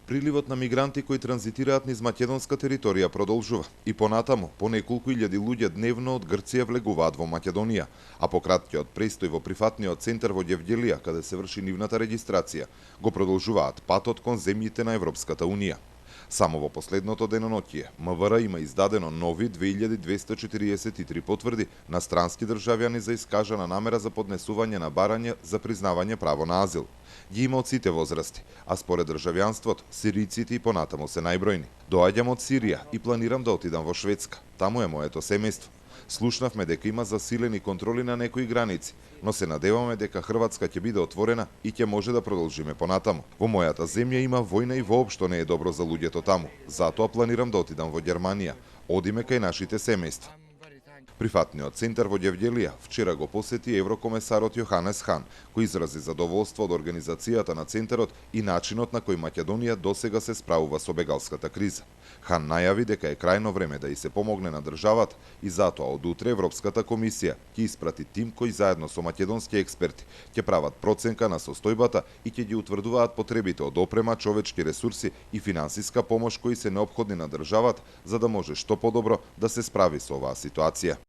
Приливот на мигранти кои транзитираат низ македонска територија продолжува и понатаму по неколку илјади луѓе дневно од Грција влегуваат во Македонија, а по краткиот престој во прифатниот центар во Ѓевѓелија, каде се врши нивната регистрација, го продолжуваат патот кон земјите на Европската Унија. Само во последното деноноќие, МВР има издадено нови 2243 потврди на странски државјани за искажана намера за поднесување на барање за признавање право на азил. Ги има од сите возрасти, а според државјанството, сириците и понатаму се најбројни. Доаѓам од Сирија и планирам да отидам во Шведска. Таму е моето семејство. Слушнавме дека има засилени контроли на некои граници, но се надеваме дека Хрватска ќе биде отворена и ќе може да продолжиме понатаму. Во мојата земја има војна и воопшто не е добро за луѓето таму. Затоа планирам да отидам во Германија. Одиме кај нашите семејства. Прифатниот центар во Ѓевѓелија вчера го посети еврокомесарот Јоханес Хан, кој изрази задоволство од организацијата на центарот и начинот на кој Македонија досега се справува со бегалската криза. Хан најави дека е крајно време да и се помогне на државата и затоа од утре Европската комисија ќе испрати тим кој заедно со македонски експерти ќе прават проценка на состојбата и ќе ги утврдуваат потребите од опрема, човечки ресурси и финансиска помош кои се неопходни на државата за да може што подобро да се справи со оваа ситуација.